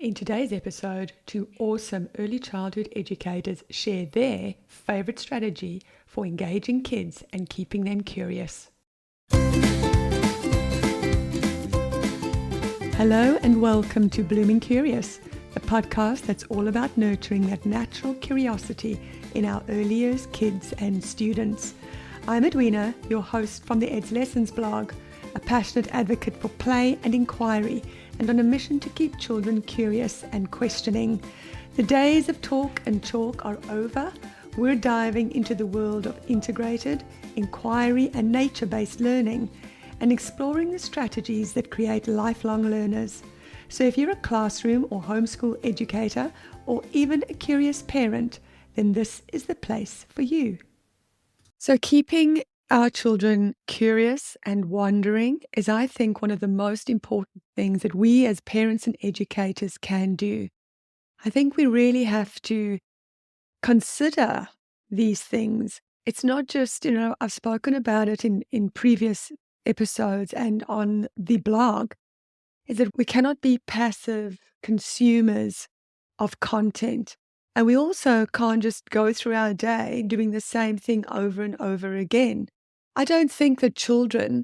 In today's episode, two awesome early childhood educators share their favorite strategy for engaging kids and keeping them curious. Hello and welcome to Blooming Curious, the podcast that's all about nurturing that natural curiosity in our early years kids and students. I'm Edwina, your host from the Ed's Lessons blog, a passionate advocate for play and inquiry, and on a mission to keep children curious and questioning. The days of talk and chalk are over. We're diving into the world of integrated, inquiry and nature-based learning and exploring the strategies that create lifelong learners. So if you're a classroom or homeschool educator or even a curious parent, then this is the place for you. So keeping our children curious and wondering is, I think, one of the most important things that we as parents and educators can do. I think we really have to consider these things. It's not just, I've spoken about it in previous episodes and on the blog, is that we cannot be passive consumers of content. And we also can't just go through our day doing the same thing over and over again. I don't think that children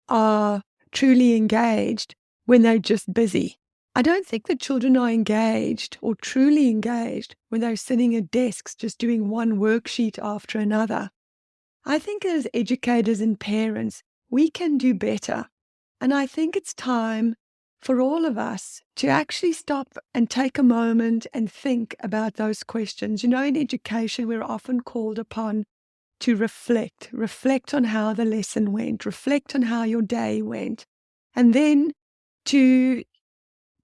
are truly engaged when they're just busy. I don't think that children are engaged or truly engaged when they're sitting at desks just doing one worksheet after another. I think as educators and parents, we can do better. And I think it's time for all of us to actually stop and take a moment and think about those questions. In education, we're often called upon to reflect on how the lesson went, reflect on how your day went, and then to,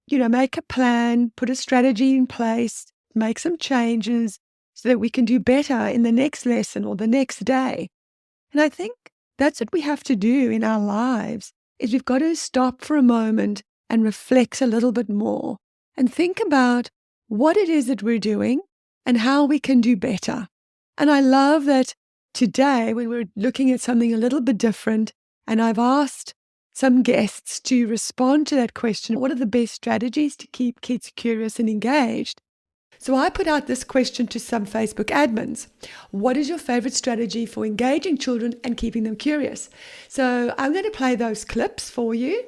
make a plan, put a strategy in place, make some changes so that we can do better in the next lesson or the next day. And I think that's what we have to do in our lives, is we've got to stop for a moment and reflect a little bit more and think about what it is that we're doing and how we can do better. And I love that today, when we're looking at something a little bit different, and I've asked some guests to respond to that question, what are the best strategies to keep kids curious and engaged? So I put out this question to some Facebook admins. What is your favorite strategy for engaging children and keeping them curious? So I'm going to play those clips for you.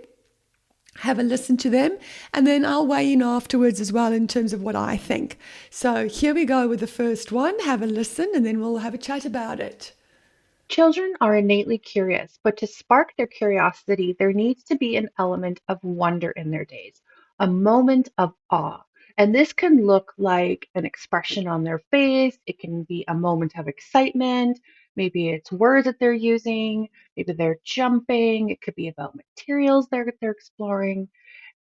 Have a listen to them, and then I'll weigh in afterwards as well in terms of what I think. So here we go with the first one. Have a listen, and then we'll have a chat about it. Children are innately curious, but to spark their curiosity, there needs to be an element of wonder in their days, a moment of awe. And this can look like an expression on their face. It can be a moment of excitement. Maybe it's words that they're using. Maybe they're jumping. It could be about materials they're exploring.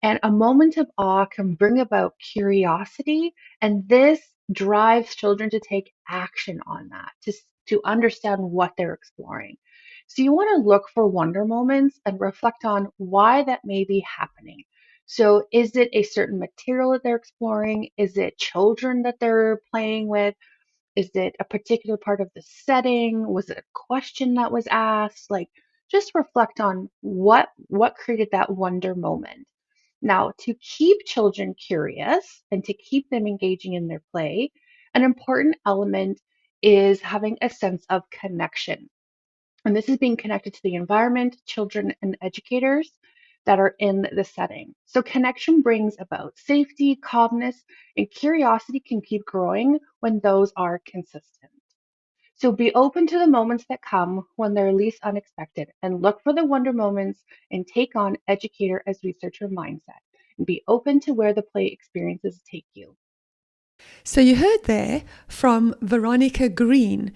And a moment of awe can bring about curiosity, and this drives children to take action on that, to understand what they're exploring. So you want to look for wonder moments and reflect on why that may be happening. So is it a certain material that they're exploring? Is it children that they're playing with? Is it a particular part of the setting? Was it a question that was asked? Like, just reflect on what created that wonder moment. Now, to keep children curious and to keep them engaging in their play, an important element is having a sense of connection. And this is being connected to the environment, children, and educators that are in the setting. So, connection brings about safety, calmness, and curiosity can keep growing when those are consistent. So be open to the moments that come when they're least unexpected and look for the wonder moments and take on educator as researcher mindset and be open to where the play experiences take you. So you heard there from Veronica Green.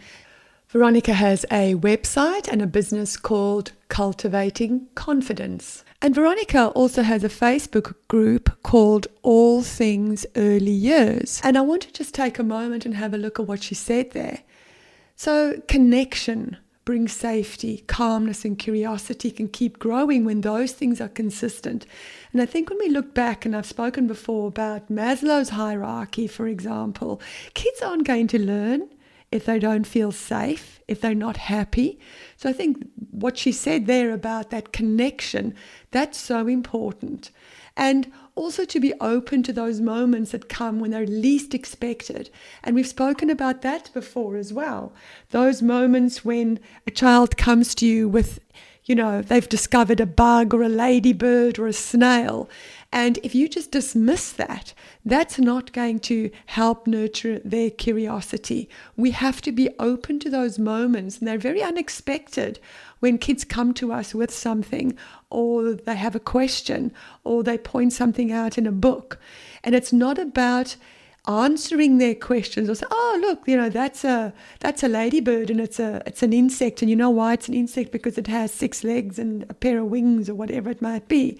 Veronica has a website and a business called Cultivating Confidence. And Veronica also has a Facebook group called All Things Early Years. And I want to just take a moment and have a look at what she said there. So connection brings safety, calmness, and curiosity can keep growing when those things are consistent. And I think when we look back, and I've spoken before about Maslow's hierarchy, for example, kids aren't going to learn if they don't feel safe, if they're not happy. So I think what she said there about that connection, that's so important. And also to be open to those moments that come when they're least expected. And we've spoken about that before as well. Those moments when a child comes to you with, they've discovered a bug or a ladybird or a snail. And if you just dismiss that, that's not going to help nurture their curiosity. We have to be open to those moments, and they're very unexpected when kids come to us with something, or they have a question, or they point something out in a book. And it's not about answering their questions or say, oh, look, that's a ladybird, and it's an insect, and you know why it's an insect? Because it has 6 legs and a pair of wings, or whatever it might be.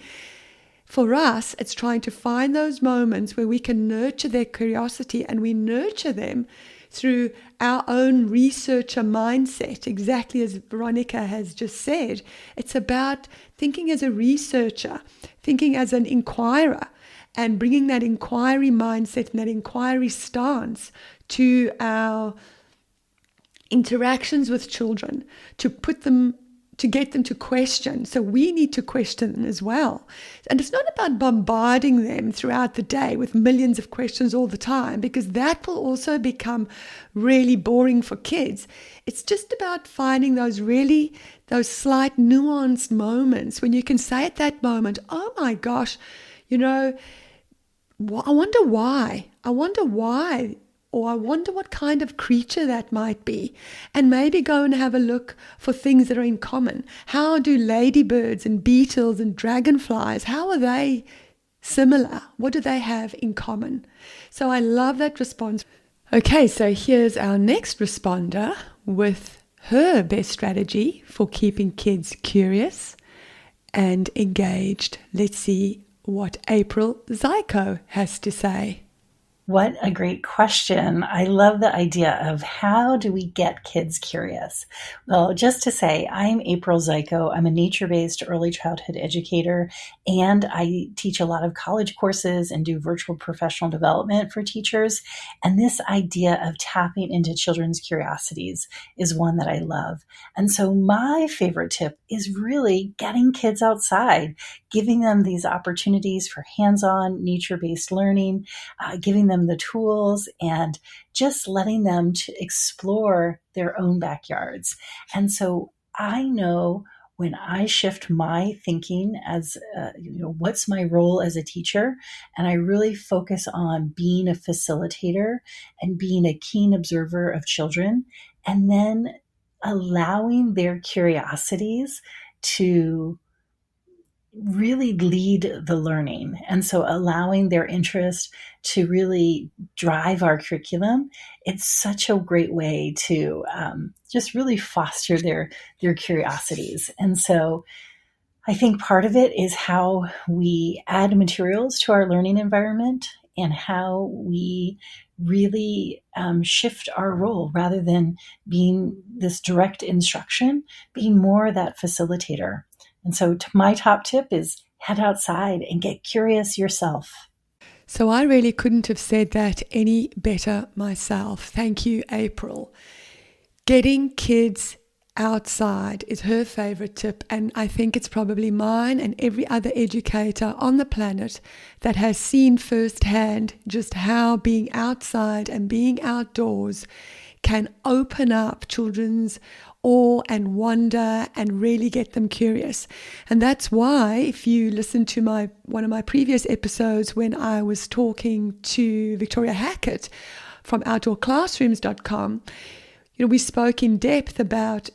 For us, it's trying to find those moments where we can nurture their curiosity, and we nurture them through our own researcher mindset, exactly as Veronica has just said. It's about thinking as a researcher, thinking as an inquirer, and bringing that inquiry mindset and that inquiry stance to our interactions with children, to get them to question. So we need to question as well. And it's not about bombarding them throughout the day with millions of questions all the time, because that will also become really boring for kids. It's just about finding those slight nuanced moments when you can say at that moment, oh my gosh, I wonder why. Or I wonder what kind of creature that might be. And maybe go and have a look for things that are in common. How do ladybirds and beetles and dragonflies, how are they similar? What do they have in common? So I love that response. Okay, so here's our next responder with her best strategy for keeping kids curious and engaged. Let's see what April Zajko has to say. What a great question. I love the idea of how do we get kids curious? Well, just to say, I'm April Zajko. I'm a nature-based early childhood educator, and I teach a lot of college courses and do virtual professional development for teachers. And this idea of tapping into children's curiosities is one that I love. And so my favorite tip is really getting kids outside, giving them these opportunities for hands-on nature-based learning, giving them the tools, and just letting them to explore their own backyards. And so I know when I shift my thinking as, what's my role as a teacher, and I really focus on being a facilitator and being a keen observer of children, and then allowing their curiosities to really lead the learning. And so allowing their interest to really drive our curriculum, it's such a great way to just really foster their curiosities. And so I think part of it is how we add materials to our learning environment and how we really shift our role rather than being this direct instruction, being more that facilitator. And so my top tip is head outside and get curious yourself. So I really couldn't have said that any better myself. Thank you, April. Getting kids outside is her favorite tip, and I think it's probably mine and every other educator on the planet that has seen firsthand just how being outside and being outdoors can open up children's awe and wonder and really get them curious. And that's why, if you listen to one of my previous episodes when I was talking to Victoria Hackett from outdoorclassrooms.com, we spoke in depth about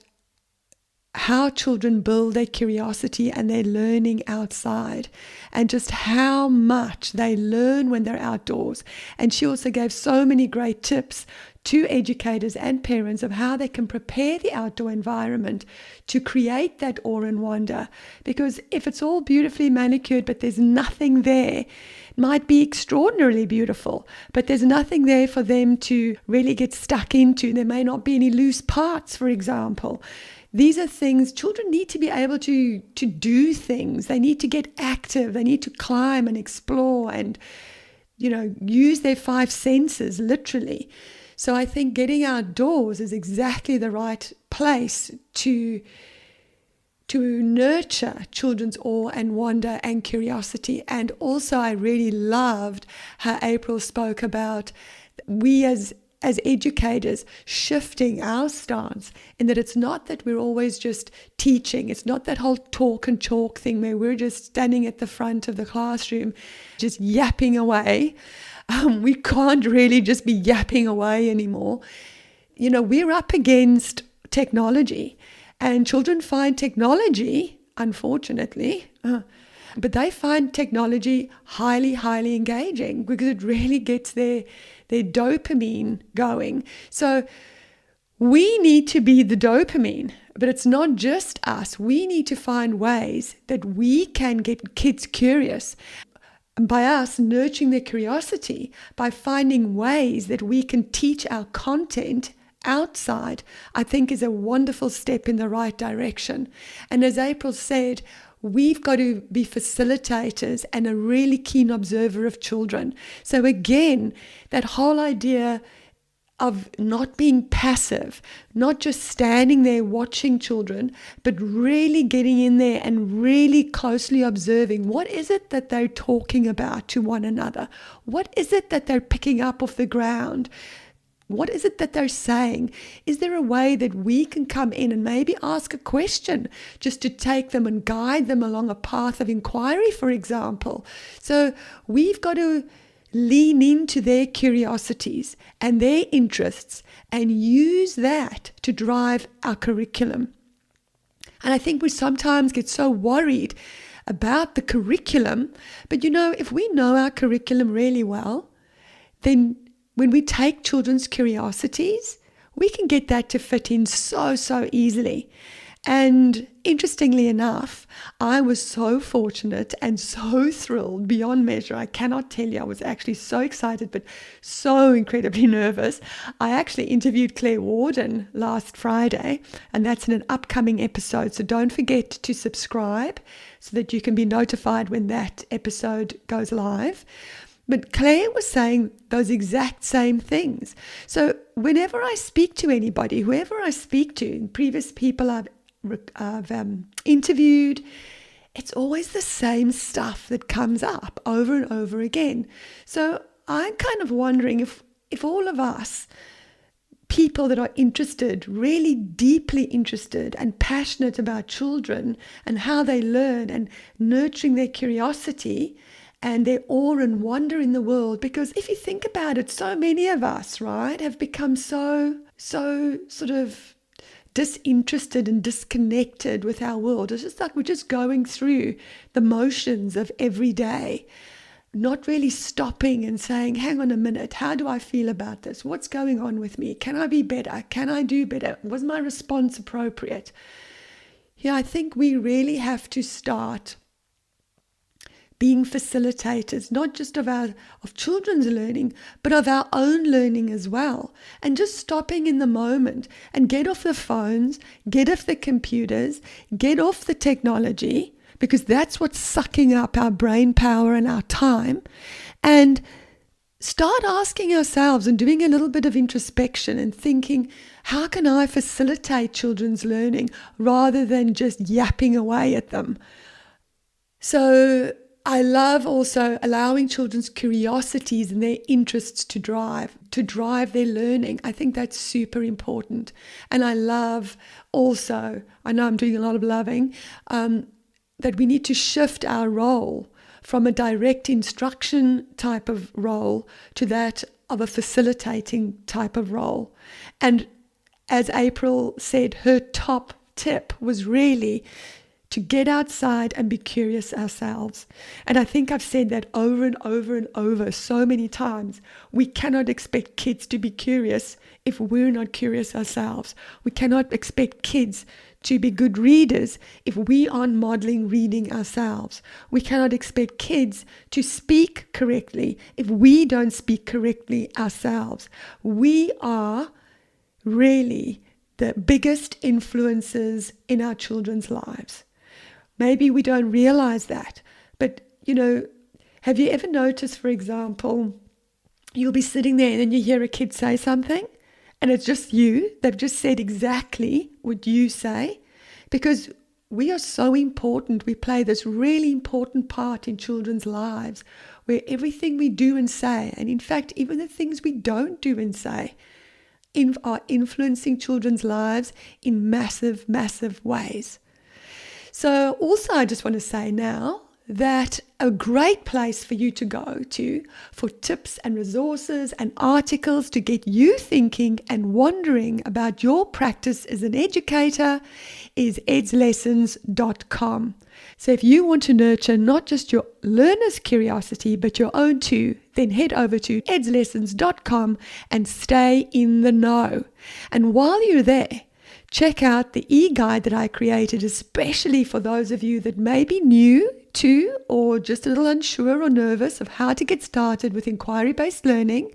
how children build their curiosity and their learning outside, and just how much they learn when they're outdoors. And she also gave so many great tips to educators and parents of how they can prepare the outdoor environment to create that awe and wonder. Because if it's all beautifully manicured but there's nothing there, it might be extraordinarily beautiful, but there's nothing there for them to really get stuck into. There may not be any loose parts, for example. These are things children need to be able to do things. They need to get active. They need to climb and explore and, use their 5 senses, literally. So I think getting outdoors is exactly the right place to to nurture children's awe and wonder and curiosity. And also I really loved how April spoke about we as educators shifting our stance, in that it's not that we're always just teaching. It's not that whole talk and chalk thing where we're just standing at the front of the classroom just yapping away. We can't really just be yapping away anymore. We're up against technology, and children find technology, unfortunately, but they find technology highly, highly engaging because it really gets their dopamine going. So we need to be the dopamine, but it's not just us. We need to find ways that we can get kids curious. And by us nurturing their curiosity, by finding ways that we can teach our content outside, I think is a wonderful step in the right direction. And as April said, we've got to be facilitators and a really keen observer of children. So again, that whole idea of not being passive, not just standing there watching children, but really getting in there and really closely observing what is it that they're talking about to one another? What is it that they're picking up off the ground? What is it that they're saying? Is there a way that we can come in and maybe ask a question just to take them and guide them along a path of inquiry, for example? So we've got to lean into their curiosities and their interests and use that to drive our curriculum. And I think we sometimes get so worried about the curriculum, but if we know our curriculum really well, then when we take children's curiosities, we can get that to fit in so easily. And interestingly enough, I was so fortunate and so thrilled beyond measure. I cannot tell you, I was actually so excited, but so incredibly nervous. I actually interviewed Claire Warden last Friday, and that's in an upcoming episode. So don't forget to subscribe so that you can be notified when that episode goes live. But Claire was saying those exact same things. So whenever I speak to anybody, whoever I speak to, previous people I've interviewed, it's always the same stuff that comes up over and over again. So I'm kind of wondering if all of us, people that are interested, really deeply interested and passionate about children and how they learn and nurturing their curiosity and their awe and wonder in the world, because if you think about it, so many of us, right, have become so sort of disinterested and disconnected with our world. It's just like we're just going through the motions of every day, not really stopping and saying, hang on a minute, how do I feel about this? What's going on with me? Can I be better? Can I do better? Was my response appropriate? Yeah, I think we really have to start being facilitators, not just of children's learning, but of our own learning as well. And just stopping in the moment and get off the phones, get off the computers, get off the technology, because that's what's sucking up our brain power and our time. And start asking ourselves and doing a little bit of introspection and thinking, how can I facilitate children's learning rather than just yapping away at them? So I love also allowing children's curiosities and their interests to drive their learning. I think that's super important. And I love also, I know I'm doing a lot of loving, that we need to shift our role from a direct instruction type of role to that of a facilitating type of role. And as April said, her top tip was really to get outside and be curious ourselves. And I think I've said that over and over and over so many times. We cannot expect kids to be curious if we're not curious ourselves. We cannot expect kids to be good readers if we aren't modeling reading ourselves. We cannot expect kids to speak correctly if we don't speak correctly ourselves. We are really the biggest influences in our children's lives. Maybe we don't realize that, but have you ever noticed, for example, you'll be sitting there and then you hear a kid say something and it's just you, they've just said exactly what you say, because we are so important. We play this really important part in children's lives where everything we do and say, and in fact, even the things we don't do and say, are influencing children's lives in massive, massive ways. So also I just want to say now that a great place for you to go to for tips and resources and articles to get you thinking and wondering about your practice as an educator is edslessons.com. So if you want to nurture not just your learner's curiosity, but your own too, then head over to edslessons.com and stay in the know. And while you're there, check out the e-guide that I created, especially for those of you that may be new to or just a little unsure or nervous of how to get started with inquiry-based learning,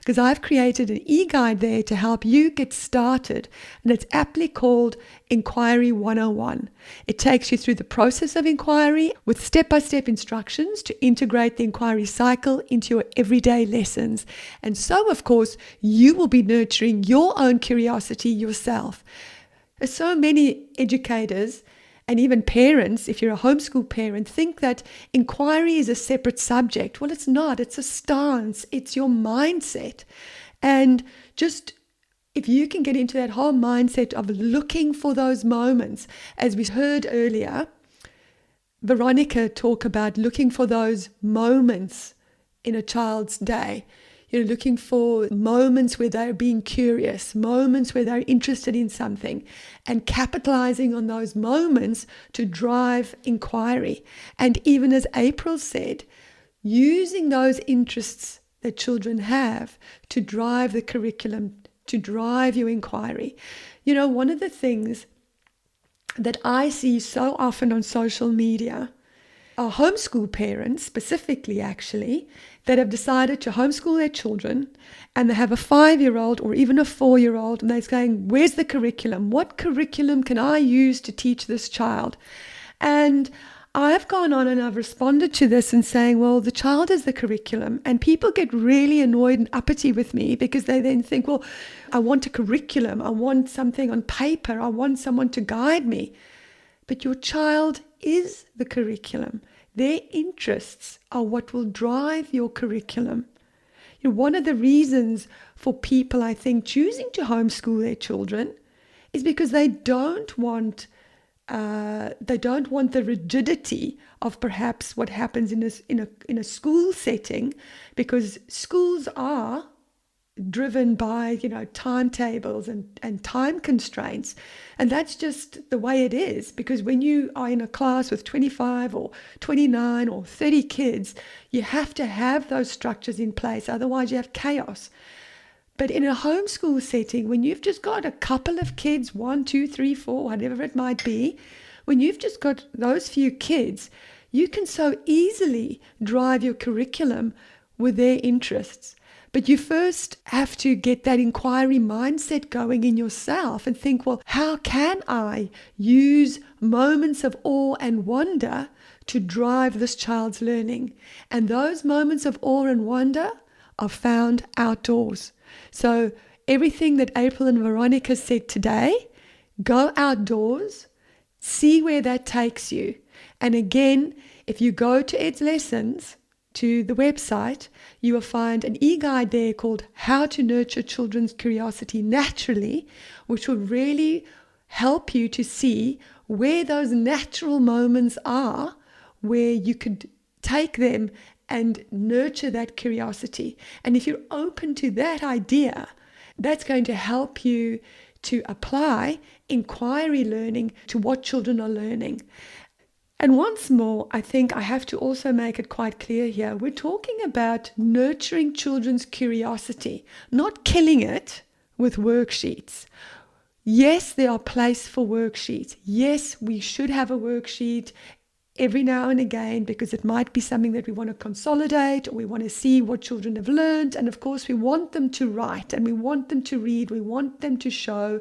because I've created an e-guide there to help you get started, and it's aptly called Inquiry 101. It takes you through the process of inquiry with step-by-step instructions to integrate the inquiry cycle into your everyday lessons. And so, of course, you will be nurturing your own curiosity yourself. So many educators and even parents, if you're a homeschool parent, think that inquiry is a separate subject. Well, it's not. It's a stance. It's your mindset. And just if you can get into that whole mindset of looking for those moments, as we heard earlier, Veronica talk about looking for those moments in a child's day. You're looking for moments where they're being curious, moments where they're interested in something, and capitalizing on those moments to drive inquiry. And even as April said, using those interests that children have to drive the curriculum, to drive your inquiry. You know, one of the things that I see so often on social media are homeschool parents, specifically actually, that have decided to homeschool their children, and they have a 5-year-old or even a 4-year-old, and they're saying, where's the curriculum? What curriculum can I use to teach this child? And I've gone on and I've responded to this and saying, well, the child is the curriculum. And people get really annoyed and uppity with me because they then think, well, I want a curriculum. I want something on paper. I want someone to guide me. But your child is the curriculum. Their interests are what will drive your curriculum. You know, one of the reasons for people, I think, choosing to homeschool their children is because they don't want the rigidity of perhaps what happens in a school setting, because schools are driven by, timetables and time constraints. And that's just the way it is, because when you are in a class with 25 or 29 or 30 kids, you have to have those structures in place. Otherwise, you have chaos. But in a homeschool setting, when you've just got a couple of kids, 1, 2, 3, 4, whatever it might be, when you've just got those few kids, you can so easily drive your curriculum with their interests. But you first have to get that inquiry mindset going in yourself and think, well, how can I use moments of awe and wonder to drive this child's learning? And those moments of awe and wonder are found outdoors. So everything that April and Veronica said today, go outdoors, see where that takes you. And again, if you go to Ed's Lessons, to the website, you will find an e-guide there called How to Nurture Children's Curiosity Naturally, which will really help you to see where those natural moments are, where you could take them and nurture that curiosity. And if you're open to that idea, that's going to help you to apply inquiry learning to what children are learning. And once more, I think I have to also make it quite clear here, we're talking about nurturing children's curiosity, not killing it with worksheets. Yes, there are places for worksheets. Yes, we should have a worksheet every now and again, because it might be something that we want to consolidate, or we want to see what children have learned. And of course, we want them to write, and we want them to read. We want them to show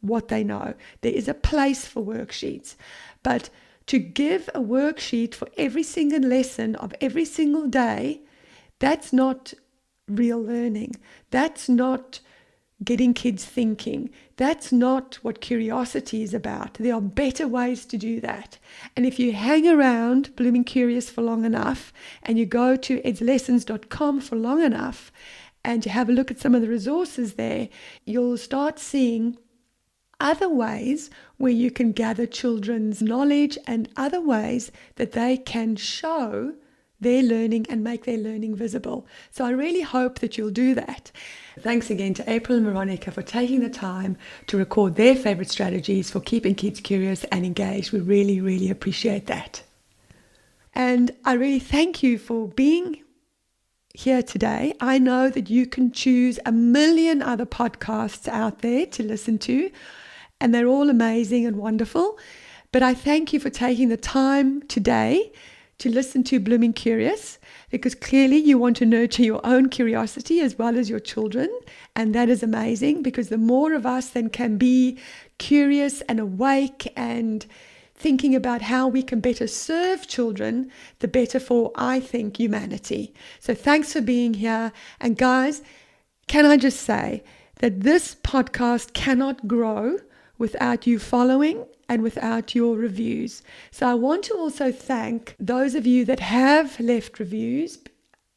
what they know. There is a place for worksheets. But to give a worksheet for every single lesson of every single day, that's not real learning. That's not getting kids thinking. That's not what curiosity is about. There are better ways to do that. And if you hang around Blooming Curious for long enough, and you go to edslessons.com for long enough, and you have a look at some of the resources there, you'll start seeing other ways where you can gather children's knowledge and other ways that they can show their learning and make their learning visible. So I really hope that you'll do that. Thanks again to April and Veronica for taking the time to record their favorite strategies for keeping kids curious and engaged. We really, really appreciate that. And I really thank you for being here today. I know that you can choose a million other podcasts out there to listen to, and they're all amazing and wonderful. But I thank you for taking the time today to listen to Blooming Curious, because clearly you want to nurture your own curiosity as well as your children. And that is amazing, because the more of us then can be curious and awake and thinking about how we can better serve children, the better for, I think, humanity. So thanks for being here. And guys, can I just say that this podcast cannot grow without you following and without your reviews. So I want to also thank those of you that have left reviews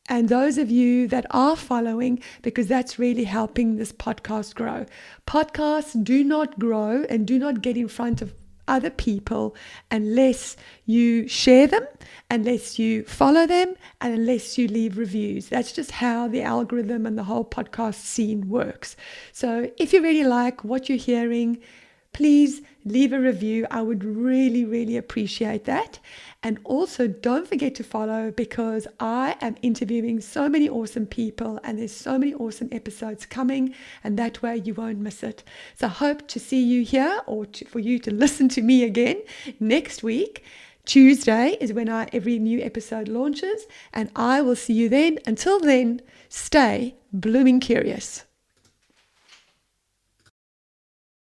and those of you that are following, because that's really helping this podcast grow. Podcasts do not grow and do not get in front of other people unless you share them, unless you follow them, and unless you leave reviews. That's just how the algorithm and the whole podcast scene works. So if you really like what you're hearing, please leave a review. I would really, really appreciate that. And also don't forget to follow, because I am interviewing so many awesome people and there's so many awesome episodes coming, and that way you won't miss it. So I hope to see you here, or for you to listen to me again next week. Tuesday is when every new episode launches, and I will see you then. Until then, stay blooming curious.